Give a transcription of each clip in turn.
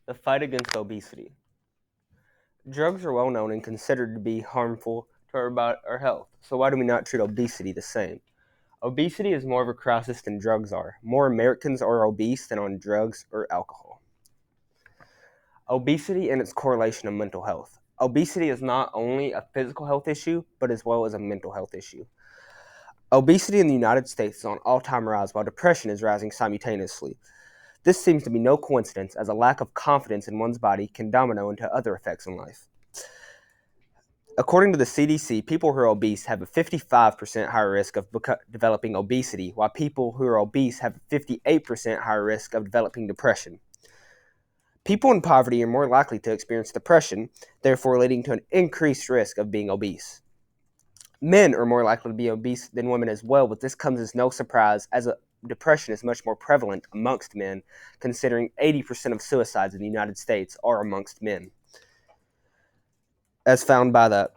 The fight against obesity. Drugs are well known and considered to be harmful to our health, so why do we not treat obesity the same? Obesity is more of a crisis than drugs are. More Americans are obese than on drugs or alcohol. Obesity and its correlation to mental health. Obesity is not only a physical health issue, but as well as a mental health issue. Obesity in the United States is on all-time rise while depression is rising simultaneously. This seems to be no coincidence, as a lack of confidence in one's body can domino into other effects in life. According to the CDC, people who are obese have a 55% higher risk of developing obesity, while people who are obese have a 58% higher risk of developing depression. People in poverty are more likely to experience depression, therefore leading to an increased risk of being obese. Men are more likely to be obese than women as well, but this comes as no surprise, as depression is much more prevalent amongst men, considering 80% of suicides in the United States are amongst men. As found by the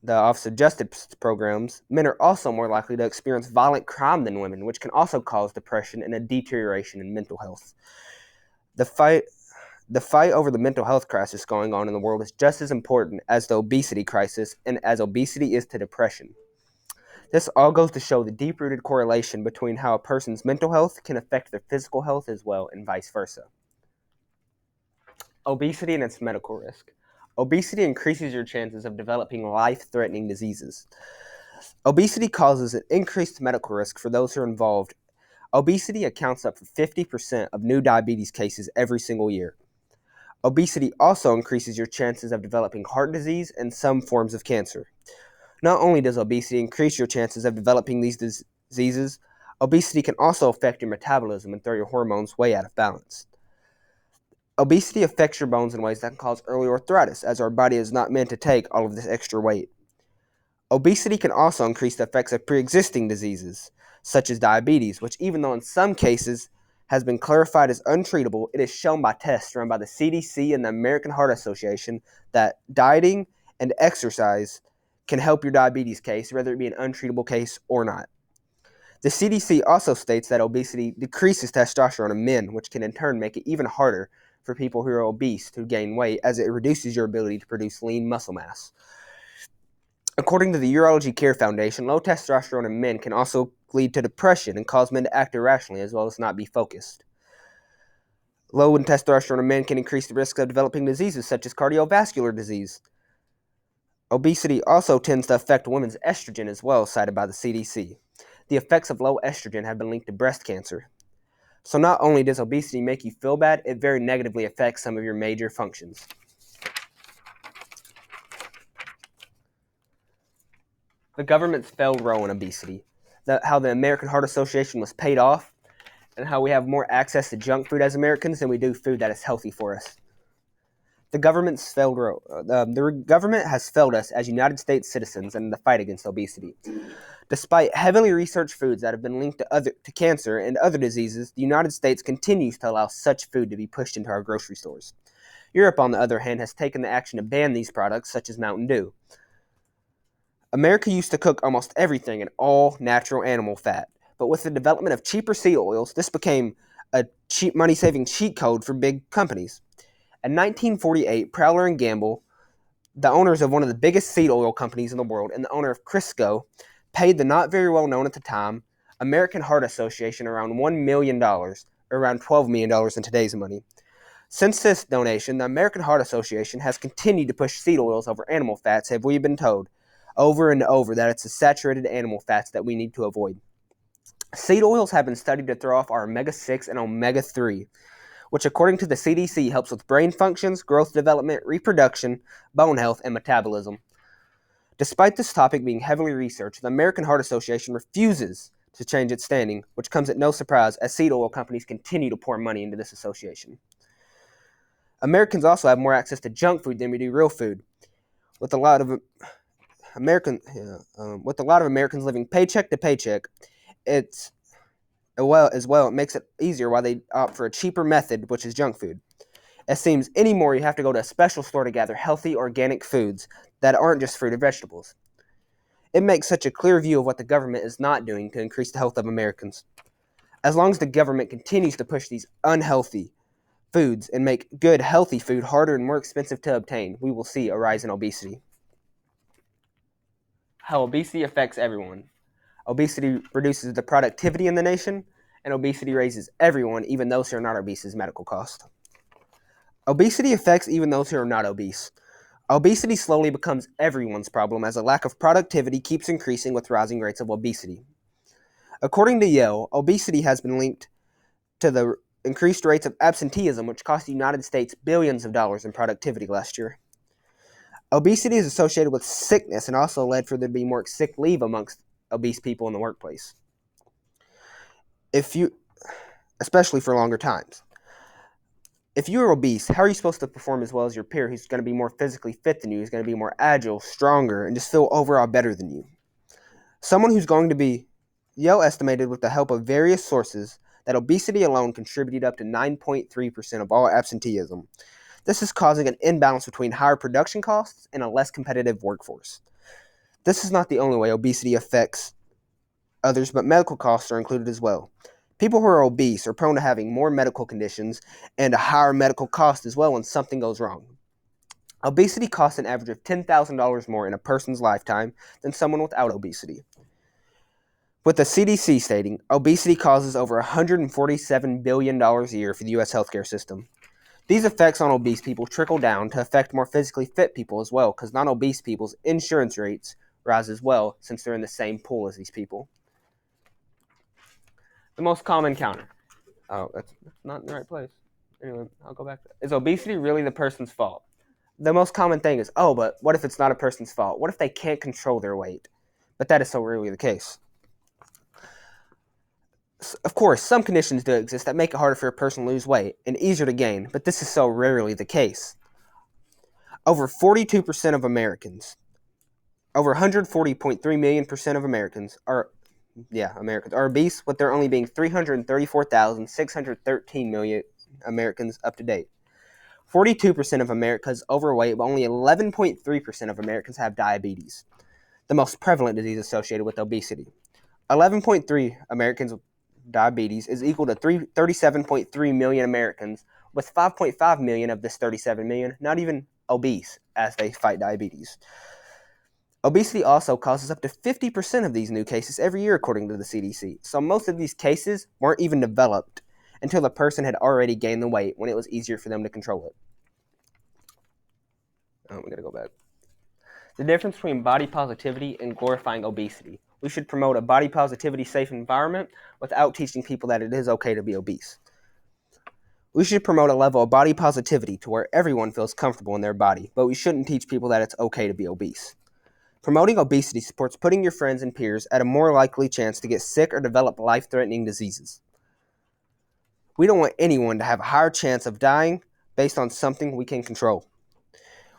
Office of Justice Programs, men are also more likely to experience violent crime than women, which can also cause depression and a deterioration in mental health. The fight over the mental health crisis going on in the world is just as important as the obesity crisis, and as obesity is to depression. This all goes to show the deep-rooted correlation between how a person's mental health can affect their physical health as well, and vice versa. Obesity and its medical risk. Obesity increases your chances of developing life-threatening diseases. Obesity causes an increased medical risk for those who are involved. Obesity accounts up for 50% of new diabetes cases every single year. Obesity also increases your chances of developing heart disease and some forms of cancer. Not only does obesity increase your chances of developing these diseases, obesity can also affect your metabolism and throw your hormones way out of balance. Obesity affects your bones in ways that can cause early arthritis, as our body is not meant to take all of this extra weight. Obesity can also increase the effects of pre-existing diseases, such as diabetes, which, even though in some cases has been clarified as untreatable, it is shown by tests run by the CDC and the American Heart Association that dieting and exercise can help your diabetes case, whether it be an untreatable case or not. The CDC also states that obesity decreases testosterone in men, which can in turn make it even harder for people who are obese to gain weight, as it reduces your ability to produce lean muscle mass. According to the Urology Care Foundation, low testosterone in men can also lead to depression and cause men to act irrationally as well as not be focused. Low in testosterone in men can increase the risk of developing diseases such as cardiovascular disease. Obesity also tends to affect women's estrogen as well, cited by the CDC. The effects of low estrogen have been linked to breast cancer. So not only does obesity make you feel bad, it very negatively affects some of your major functions. The government's failed role in obesity, how the American Heart Association was paid off, and how we have more access to junk food as Americans than we do food that is healthy for us. The government's failed role. The government has failed us as United States citizens in the fight against obesity. Despite heavily researched foods that have been linked to cancer and other diseases, the United States continues to allow such food to be pushed into our grocery stores. Europe, on the other hand, has taken the action to ban these products, such as Mountain Dew. America used to cook almost everything in all natural animal fat, but with the development of cheaper seed oils, this became a cheap money-saving cheat code for big companies. In 1948, Prowler and Gamble, the owners of one of the biggest seed oil companies in the world and the owner of Crisco, paid the not very well known at the time American Heart Association around $1 million, or around $12 million in today's money. Since this donation, the American Heart Association has continued to push seed oils over animal fats, have we been told over and over that it's the saturated animal fats that we need to avoid. Seed oils have been studied to throw off our omega-6 and omega-3, which according to the CDC helps with brain functions, growth development, reproduction, bone health, and metabolism. Despite this topic being heavily researched, the American Heart Association refuses to change its standing, which comes at no surprise as seed oil companies continue to pour money into this association. Americans also have more access to junk food than we do real food, with a lot of Americans living paycheck to paycheck. It makes it easier why they opt for a cheaper method, which is junk food. It seems anymore you have to go to a special store to gather healthy organic foods that aren't just fruit or vegetables. It makes such a clear view of what the government is not doing to increase the health of Americans. As long as the government continues to push these unhealthy foods and make good, healthy food harder and more expensive to obtain, we will see a rise in obesity. How obesity affects everyone. Obesity reduces the productivity in the nation, and obesity raises everyone, even those who are not obese, medical cost. Obesity affects even those who are not obese. Obesity slowly becomes everyone's problem as a lack of productivity keeps increasing with rising rates of obesity. According to Yale, obesity has been linked to the increased rates of absenteeism, which cost the United States billions of dollars in productivity last year. Obesity is associated with sickness and also led for there to be more sick leave amongst obese people in the workplace, especially for longer times. If you are obese, how are you supposed to perform as well as your peer who's going to be more physically fit than you, who's going to be more agile, stronger, and just feel overall better than you? Someone who's going to be, Yale estimated with the help of various sources that obesity alone contributed up to 9.3% of all absenteeism. This is causing an imbalance between higher production costs and a less competitive workforce. This is not the only way obesity affects others, but medical costs are included as well. People who are obese are prone to having more medical conditions and a higher medical cost as well when something goes wrong. Obesity costs an average of $10,000 more in a person's lifetime than someone without obesity. With the CDC stating, obesity causes over $147 billion a year for the U.S. healthcare system. These effects on obese people trickle down to affect more physically fit people as well, because non-obese people's insurance rates rise as well since they're in the same pool as these people. The most common counter. Oh, that's not in the right place. Anyway, I'll go back to that. Is obesity really the person's fault? The most common thing is, but what if it's not a person's fault? What if they can't control their weight? But that is so rarely the case. Of course, some conditions do exist that make it harder for a person to lose weight and easier to gain, but this is so rarely the case. Over 42% of Americans, over 140.3 million% of Americans are obese, with there only being 334,613 million Americans up to date. 42% of America is overweight, but only 11.3% of Americans have diabetes, the most prevalent disease associated with obesity. 11.3 Americans with diabetes is equal to 37.3 million Americans, with 5.5 million of this 37 million not even obese as they fight diabetes. Obesity also causes up to 50% of these new cases every year, according to the CDC. So most of these cases weren't even developed until the person had already gained the weight when it was easier for them to control it. We gotta go back. The difference between body positivity and glorifying obesity. We should promote a body positivity safe environment without teaching people that it is okay to be obese. We should promote a level of body positivity to where everyone feels comfortable in their body, but we shouldn't teach people that it's okay to be obese. Promoting obesity supports putting your friends and peers at a more likely chance to get sick or develop life-threatening diseases. We don't want anyone to have a higher chance of dying based on something we can control.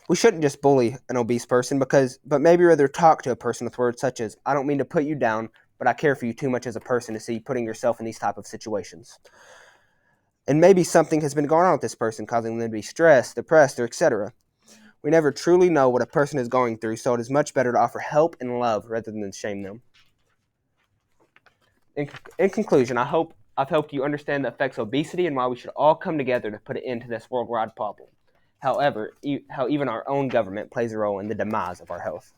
We shouldn't just bully an obese person, but maybe rather talk to a person with words such as, I don't mean to put you down, but I care for you too much as a person to see you putting yourself in these type of situations. And maybe something has been going on with this person, causing them to be stressed, depressed, or etc. We never truly know what a person is going through, so it is much better to offer help and love rather than shame them. In conclusion, I've helped you understand the effects of obesity and why we should all come together to put an end to this worldwide problem. However, how even our own government plays a role in the demise of our health.